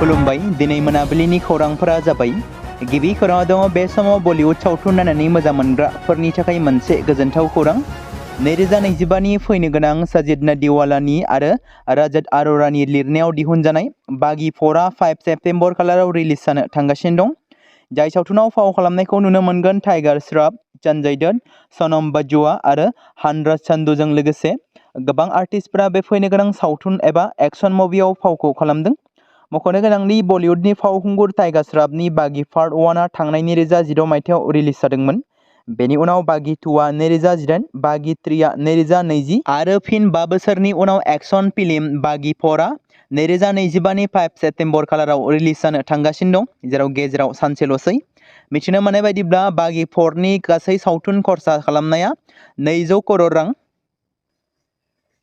खुलुमबाय दिनै मोनाबिलिनि खौरांफोरा जाबाय गिबि खौराङाव दङ बे समाव बलिउड सावथुन नायनानै मोजां मोनग्राफोरनि थाखाय मोनसे गोजोनथाव खौरां 2025 नि फैनो गोनां साजिद नादिवालानि आरो राजत अरोरानि लिरनायाव दिहुनजानाय बागीफोरा 5 सेप्तेम्बर खालाराव रिलिज जानो थांगासिनो दं। जाय सावथुनाव फाव खालामनायखौ नुनो मोनगोन टाइगार श्रॉफ, संजय दत्त, सोनम बाजुआ आरो हानराज संधूजों लोगोसे गोबां आर्टिस्टफोरा बे फैनो गोनां सावथुन एबा एक्शन मुभियाव फावखौ खालामदों। मख'नो गोनांदि बलिउडनि फावखुंगुर टाइगार श्रॉफनि बागी पार्ट 1आ थांनाय 2016 मायथाइयाव रिलिज जादोंमोन। बेनि उनाव बागी 2आ 2018, बागी 3आ 2020 आरो फिन 5 बोसोरनि उनाव एक्शन फिल्म बागी 4आ 2025 नि 5 सेप्तेम्बर खालाराव रिलिज जानो थांगासिनो दं, जेराव गेजेराव सानसेल'सै। मिथिनो मोननाय बायदिब्ला बागी 4नि गासै सावथुन खरसा खालामनाया 200 करोड़ रां।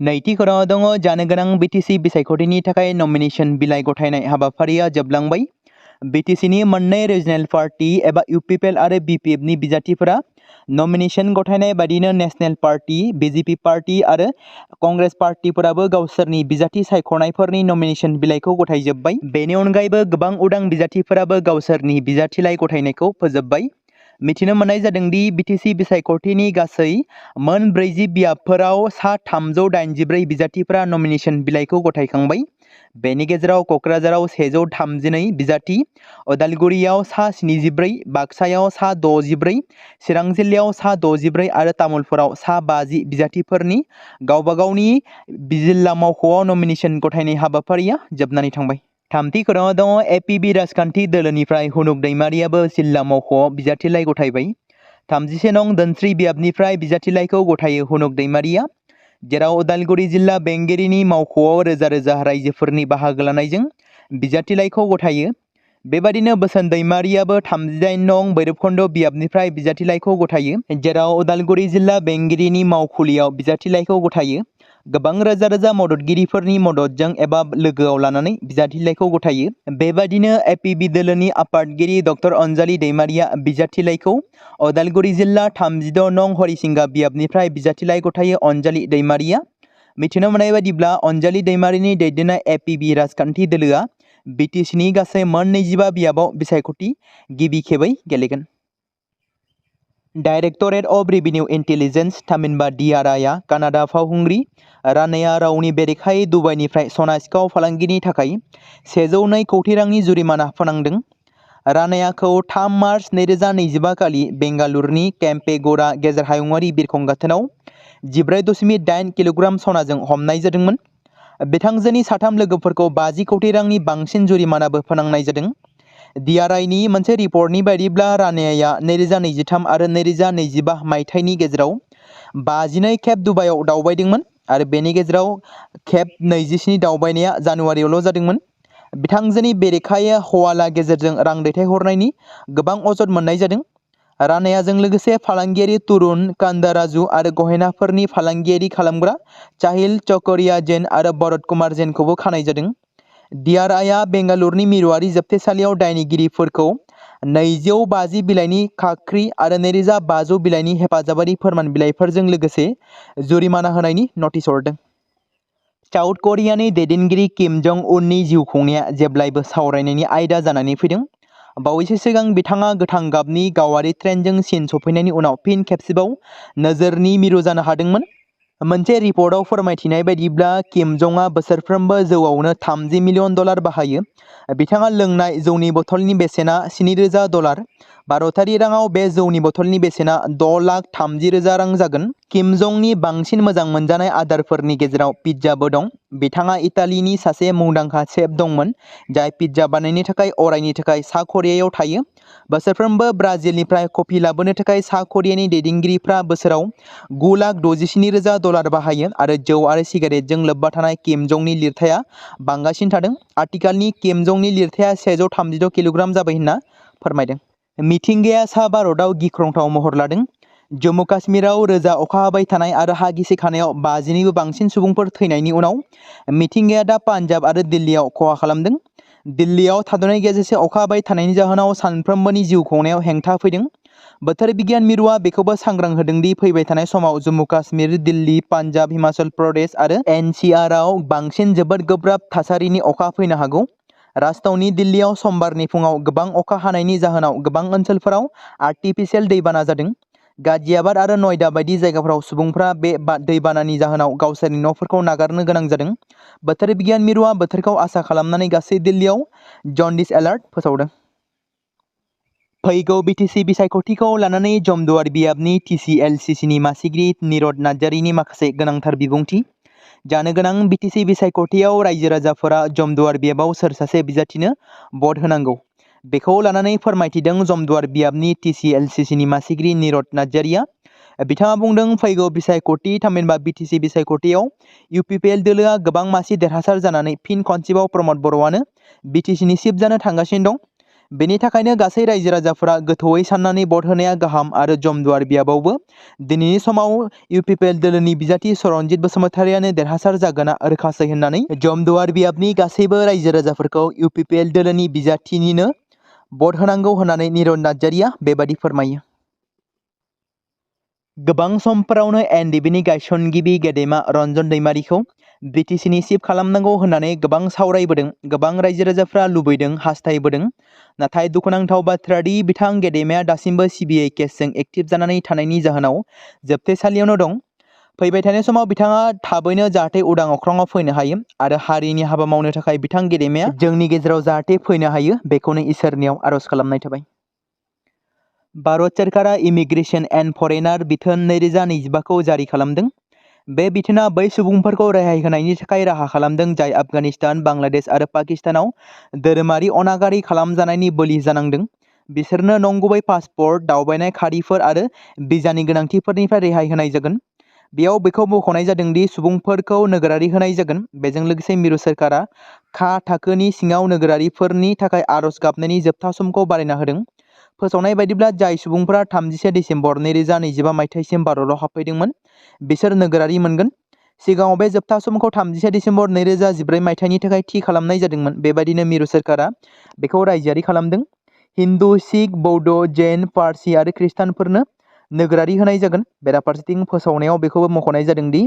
नैथि खौराङाव दङ जानो गोनां बिटिसि बिसायख'थिनि थाखाय नमिनेशन बिलाइ गथायनाय हाबाफारिया जोबलांबाय। बिटिसिनि मोननै रिजनेल पार्टी एबा इउपिपिएल आरो बिपिएफनि बिजाथिफोरा नमिनेशन गथायनाय बादिनो नेशनेल पार्टी, बिजेपि पार्टी आरो कंग्रेस पार्टीफोराबो गावसोरनि बिजाथि सायख'नायफोरनि नमिनेशन बिलाइखौ गथायजोब्बाय। बेनि अनगायैबो गोबां उदां बिजाथिफोराबो गावसोरनि बिजाथिलाइ गथायनायखौ फोजोबबाय। मिथिनो मोननाय जादोंदि बिटिसि बिसायख'थिनि गासै मोन 40 बियाबफोराव सा 384 बिजाथिफोरा नमिनेशन बिलाइखौ गथायखांबाय। बेनि गेजेराव क'क्राझाराव 132 बिजाथि, उदालगुरियाव सा 74, बाक्सायाव सा 64, चिरां जिल्लायाव सा 64 आरो तामुलपुराव सा 50 बिजाथिफोरनि गावबा गावनि जिल्ला मावख'आव नमिनेशन गथायनाय हाबाफारिया जोबनानै थांबाय। थामथि खौराङाव दङ एपिबि राजखान्थि दोलोनिफ्राय हुनुक दैमारियाबो जिल्ला मावख'आव बिजाथिलाइ गथायबाय। 31 नं दोनस्रि बियाबनिफ्राय बिजाथिलाइखौ गथायो हुनुक दैमारिया, जेराव उदालगुरि जिल्ला बेंगिरिनि मावख'आव रोजा रोजा रायजोफोरनि बाहागो लानायजों बिजाथिलाइखौ गथायो। बेबादिनो बोसोन दैमारियाबो 38 नं भैरबखुन्द बियाबनिफ्राय बिजाथिलाइखौ गथायो, जेराव उदालगुरि जिल्ला बेंगिरिनि मावखुलियाव बिजाथिलाइखौ गथायो। गोबां रोजा रोजा मददगिरिफोरनि मददजों एबा लोगोआव लानानै बिजाथिलाइखौ गथायो। बेबादिनो एपिबि दोलोनि आफादगिरि डक्टर अनजालि दैमारिया बिजाथिलाइखौ उदालगुरि जिल्ला 36 नं हरिसिंगा बियाबनिफ्राय बिजाथिलाइ गथायो अनजालि दैमारिया। मिथिनो मोननाय बायदिब्ला अनजालि दैमारिनि दैदेननाय एपिबि राजखान्थि दोलोआ बिटिसिनि गासै मोन 25 बियाबाव बिसायख'थि गिबि खेबै गेलेगोन। डाइरेक्टरेट अफ रेभिनिउ इन्टेलिजेन्स थामहिनबा DRIआ कानाडा फावखुंग्रि रानेया रावनि बेरेखायै दुबाइनिफ्राय सना सिखाव फालांगिनि थाखाय 102 कौटि रांनि जुरिमाना फोनांदों। रानेयाखौ 3 मार्च 2025 खालि बेंगालुरुनि केम्पेगौड़ा गेजेर हायुंआरि बिरखं गाथोनाव 14.8 किल'ग्राम सनाजों हमनाय जादोंमोन। बिथांजोनि 3 लोगोफोरखौ 50 कौटि रांनि बांसिन जुरिमानाबो फोनांनाय जादों। DRIनि मोनसे रिपर्टनि बायदिब्ला रानेया 2023 आरो 2025 मायथाइनि गेजेराव 52 खेब दुबाइआव दावबायदोंमोन आरो बेनि गेजेराव खेब 27 दावबायनाया जानुवारियावल' जादोंमोन। बिथांजोनि बेरेखायै हवाला गेजेरजों रां दैथायहरनायनि गोबां अजद मोननाय जादों। रानेयाजों लोगोसे फालांगियारि तरुण कांदाराजु आरो गहेनाफोरनि फालांगियारि खालामग्रा चाहिल चकरिया जैन आरो भरत कुमार जैनखौबो खानाय जादों। DRIआ बेंगालुरुनि मिरुआरि जोबथेसालियाव दायनिगिरिफोरखौ 250 बिलाइनि खाख्रि आरो 2500 बिलाइनि हेफाजाबारि फोरमान बिलाइफोरजों लोगोसे जुरिमाना होनायनि नटिस हरदों। साउथ करियानि दैदेनगिरि किम जं उननि जिउ खुंनाया जेब्लाबो सावरायनायनि आयदा जानानै फैदों। बावैसो सिगां बिथाङा गोथां गाबनि गावारि ट्रेनजों चीन सफैनायनि उनाव फिन खेबसेबाव नोजोरनि मिरु जानो हादोंमोन। मोनसे रिपर्टआव फोरमायथिनाय बायदिब्ला किम जंआ बोसोरफ्रोमबो जौआवनो $30 मिलियन बाहायो। बिथाङा लोंनाय जौनि बथलनि बेसेना $7,000। भारतारि राङाव बे जौनि बथलनि बेसेना $6,30,000 रां जागोन। किम जंनि बांसिन मोजां मोनजानाय आदारफोरनि गेजेराव पिज्जाबो दं। बिथाङा इटालीनि सासे मुंदांखा शेफ दंमोन, जाय पिज्जा बानायनो थाखाय अरायनि थाखाय सा करियायाव थायो। बोसोरफ्रोमबो ब्राजिलनिफ्राय कफि लाबोनो थाखाय सा करियानि दैदेनगिरिफ्रा बोसोराव $9,67,000 बाहायो आरो जौ आरो सिगारेटजों लोब्बा थानाय किम जंनि लिरथाया बांगासिनो थादों। आथिखालनि किम जंनि लिरथाया 136 किल'ग्राम जाबाय होनना फोरमायदों। मिथिंगाया सा भारतआव गिख्रंथाव महर लादों। जम्मु काश्मीराव रोजा अखा हाबाय थानाय आरो हा गिसिखानायाव 50निबो बांसिन सुबुंफोर थैनायनि उनाव मिथिंगाया दा पान्जाब आरो दिल्लीयाव खहा खालामदों। दिल्लीयाव थाद'नाय गेजेरसे अखा हाबाय थानायनि जाहोनाव सानफ्रोमबोनि जिउ खुंनायाव हेंथा फैदों। बोथोर बिगियान मिरुआ बेखौबो सांग्रां होदोंदि फैबाय थानाय समाव जम्मु काश्मीर, दिल्ली, पान्जाब, हिमाचल प्रदेश आरो NCRआव बांसिन जोबोद गोब्राब थासारिनि अखा फैनो हागौ। राजथावनि दिल्लीयाव समबारनि फुङाव गोबां अखा हानायनि जाहोनाव गोबां ओनसोलफोराव आर्टिफिशियेल दैबाना जादों। गाजियाबाद आरो नयडा बायदि जायगाफोराव सुबुंफ्रा बे दैबानानि जाहोनाव गावसोरनि न'फोरखौ नागारनो गोनां जादों। बोथोर बिगियान मिरुआ बोथोरखौ आसा खालामनानै गासै दिल्लीयाव जन्डिस एलार्ट फोसावदों। फैगौ बिटिसि बिसायख'थिखौ लानानै जमदुवार बियाबनि TCLCCनि मासिगिरि निरद नार्जारिनि माखासे गोनांथार बिबुंथि। जानो गोनां बिटिसि बिसायख'थियाव रायजो राजाफोरा जमदुवार बियाबाव सोर सासे बिजाथिनो भट होनांगौ बेखौ लानानै फोरमायथिदों जमदुवार बियाबनि TCLCCनि मासिगिरि निरद नार्जारिया। बिथाङा बुंदों, फैगौ बिसायख'थि थामहिनबा बिटिसि बिसायख'थियाव UPPL दोलोआ गोबां मासि देरहासार जानानै फिन खनसेबाव प्रमद बर'आनो बिटिसिनि चिफ जानो थांगासिनो दं। बेनि थाखायनो गासै रायजो राजाफोरा गोथौयै साननानै भट होनाया गाहाम आरो जमदुवार बियाबावबो दिनैनि समाव UPPL दोलोनि बिजाथि सरनजित बसुमतारियानो देरहासार जागोना रोखासै होननानै जमदुवार बियाबनि गासैबो रायजो राजाफोरखौ UPPL दोलोनि बिजाथिनिनो भट होनांगौ होननानै निरद नार्जारिया बेबादि फोरमायो। गोबां समफोरावनो NDBनि गायसनगिरि गेदेमा रन्जन दैमारिखौ बिटिसिनि चिफ खालामनांगौ होननानै गोबां सावरायबोदों। गोबां रायजो राजाफ्रा लुबैदों, हास्थायबोदों। नाथाय दुखुनांथाव बाथ्रा दि बिथां गेदेमाया दासिमबो CBI केसजों एक्टिभ जानानै थानायनि जाहोनाव जोबथेसालियावनो दं। फैबाय थानाय समाव बिथाङा थाबैनो जाहाथे उदां अख्राङाव फैनो हायो आरो हारिनि हाबा मावनो थाखाय बिथां गेदेमाया जोंनि गेजेराव जाहाथे फैनो हायो बेखौनो इसोरनियाव आरज खालामनाय थाबाय। भारत सोरखारा इमिग्रेशन एन्ड फरेनार बिथोन 2025खौ जारि खालामदों। बे बिथोना बै सुबुंफोरखौ रेहाय होनायनि थाखाय राहा खालामदों जाय आफगानिस्तान, बांलादेश आरो पाकिस्तानाव धोरोमारि अनागारि खालामजानायनि बोलि जानांदों। बिसोरनो नंगुबै पासपोर्ट, दावबायनाय खारिफोर आरो भिजानि गोनांथिफोरनिफ्राय रेहाय होनाय जागोन। बेयाव बेखौ मख'नाय जादों दि सुबुंफोरखौ नोगोरारि होनाय जागोन। बेजों लोगोसे मिरु सोरखारा खा थाखोनि सिङाव नोगोरारिफोरनि थाखाय आरज गाबनायनि जोबथा समखौ बारायना होदों। फोसावनाय बायदिब्ला जाय सुबुंफोरा 31 दिसेम्बर 2025 मायथाइसिम भारतआव हाबफैदोंमोन बिसोर नोगोरारि मोनगोन। सिगाङाव बे जोबथा समखौ 31 दिसेम्बर 2014 मायथाइनि थाखाय थि खालामनाय जादोंमोन। बेबायदिनो मिरु सोरखारा बेखौ रायजोआरि खालामदों। हिन्दु, सिख, बौद्ध, जैन, पारसि आरो खृष्टानफोरनो नोगोरारि होनाय जागोन। बेराफारसेथिं फोसावनायाव बेखौबो मख'नाय जादों दि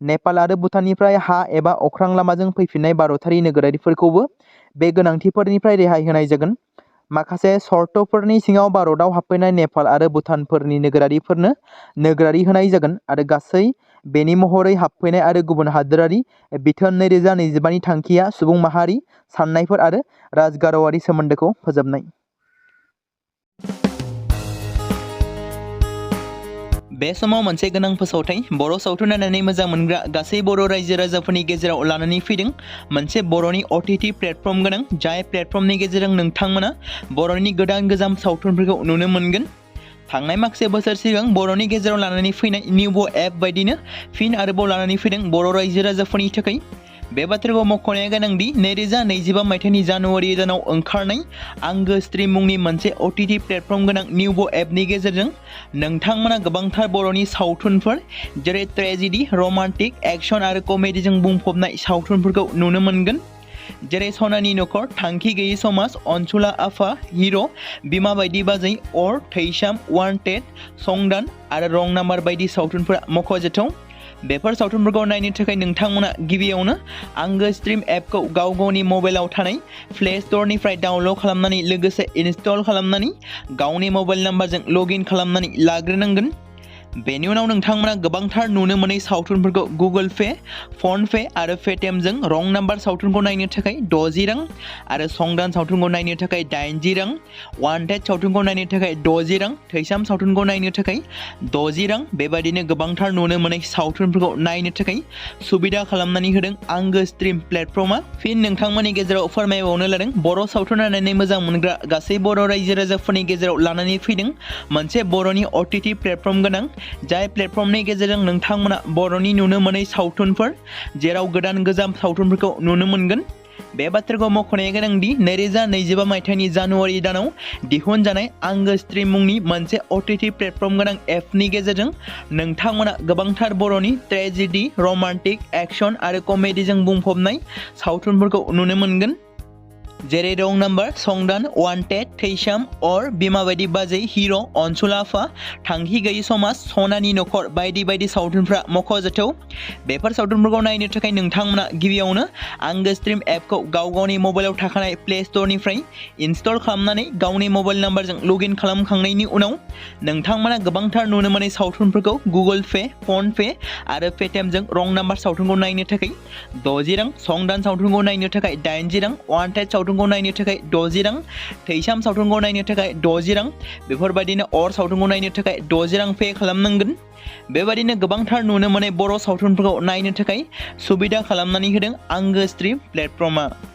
नेपाल आरो भुटाननिफ्राय हा एबा अख्रां लामाजों फैफिननाय भारतारि नोगोरारिफोरखौबो बे गोनांथिफोरनिफ्राय रेहाय होनाय जागोन। माखासे सर्तफोरनि सिङाव भारतआव हाबफैनाय नेपाल आरो भुटानफोरनि नोगोरारिफोरनो नोगोरारि होनाय जागोन आरो गासै बेनि महरै हाबफैनाय आरो गुबुन हादोरारि बिथोन 2025नि थांखिया सुबुं माहारि, साननायफोर आरो राजगारआरि सोमोन्दोखौ फोजोबनाय। बे समाव मोनसे गोनां फोसावथाय बर' सावथुन नायनानै मोजां मोनग्रा गासै बर' रायजो राजाफोरनि गेजेराव लानानै फैदों मोनसे बर'नि OTT प्लेटफर्म गोनां जाय प्लेटफर्मनि गेजेरजों नोंथांमोना बर'नि गोदान गोजाम सावथुनफोरखौ नुनो मोनगोन। थांनाय माखासे बोसोर सिगां बर'नि गेजेराव लानानै फैनाय निउबो एप बायदिनो फिन आरोबाव लानानै फैदों बर' रायजो राजाफोरनि थाखाय। बे बाथ्राखौ मख'नाया गोनांदि 2025 मायथाइनि जानुवारि दानाव ओंखारनाय आंगो स्ट्रिम मुंनि मोनसे OTT प्लेटफर्म गोनां निउबो एपनि गेजेरजों नोंथांमोना गोबांथार बर'नि सावथुनफोर जेरै ट्रेजेडि, रमान्टिक, एक्शन आरो कमेडिजों बुंफबनाय सावथुनफोरखौ नुनो मोनगोन। जेरै सनानि नखर, थांखि गैयै समाज, अनसुला आफा, हिर', बिमा बायदि बाजै, अर, थैसाम, वान्टेड, संदान आरो रं नाम्बार बायदि सावथुनफोरा मख'जाथाव। बेफोर सावथुनफोरखौ नायनो थाखाय नोंथांमोना गिबियावनो आंगो स्ट्रिम एपखौ गाव गावनि मबाइलाव थानाय प्ले स्ट'रनिफ्राय डाउनल'ड खालामनानै लोगोसे इनस्टल खालामनानै गावनि मबाइल नाम्बारजों लगइन खालामनानै लाग्रोनांगोन। बेनि उनाव नोंथांमोना गोबांथार नुनो मोनै सावथुनफोरखौ गुगोल पे, फन पे आरो पेटिएमजों रं नाम्बार सावथुनखौ नायनो थाखाय 60 रां आरो संदान सावथुनखौ नायनो थाखाय 80 रां, वान्टेड सावथुनखौ नायनो थाखाय 60 रां, थैसाम सावथुनखौ नायनो थाखाय 60 रां बेबायदिनो गोबांथार नुनो मोनै सावथुनफोरखौ नायनो थाखाय सुबिदा खालामनानै होदों आंगो स्ट्रिम प्लेटफर्मा। फिन नोंथांमोननि गेजेराव फोरमायबावनो लादों बर' सावथुन नायनानै मोजां मोनग्रा गासै बर' रायजो राजाफोरनि गेजेराव लानानै फैदों मोनसे बर'नि OTT प्लेटफर्म गोनां जाय प्लेटफर्मनि गेजेरजों नोंथांमोना बर'नि नुनो मोनै सावथुनफोर जेराव गोदान गोजाम सावथुनफोरखौ नुनो मोनगोन। बे बाथ्राखौ मख'नाया गोनांदि 2025 मायथाइनि जानुवारि दानाव दिहुनजानाय आंगो स्ट्रिम मुंनि मोनसे OTT प्लेटफर्म गोनां एपनि गेजेरजों नोंथांमोना गोबांथार बर'नि ट्रेजेडि, रमान्टिक, एक्शन आरो कमेडिजों बुंफबनाय सावथुनफोरखौ नुनो मोनगोन। जेरै रं नाम्बार, संदान, वान्टेड, थैसाम, अर, बिमा बायदि बाजै, हिर', अनसुलाफा, थांखि गैयि समाज, सनानि नखर बायदि बायदि सावथुनफ्रा मख'जाथाव। बेफोर सावथुनफोरखौ नायनो थाखाय नोंथांमोना गिबियावनो आंगो स्ट्रिम एपखौ गावनि मबाइलाव थाखानाय प्ले स्ट'रनिफ्राय इनस्टल खालामनानै गावनि मबाइल नाम्बारजों लगइन खालामखांनायनि उनाव नोंथांमोना गोबांथार नुनो मोनै सावथुनफोरखौ गुगोल पे, फन पे आरो पेटिएमजों रं नाम्बार सावथुनखौ नायनो थाखाय 60 रां, संदान सावथुनखौ नायनो थाखाय 80 रां, वान्टेड सावथुनखौ नायनो थाखाय 60 रां, थैसाम सावथुनखौ नायनो थाखाय 60 रां, बेफोरबायदिनो अर सावथुनखौ नायनो थाखाय 60 रां पे खालामनांगोन। बेबायदिनो गोबांथार नुनो मोनै बर' सावथुनफोरखौ नायनो थाखाय सुबिदा खालामनानै होदों आंगो स्ट्रिम प्लेटफर्मआ।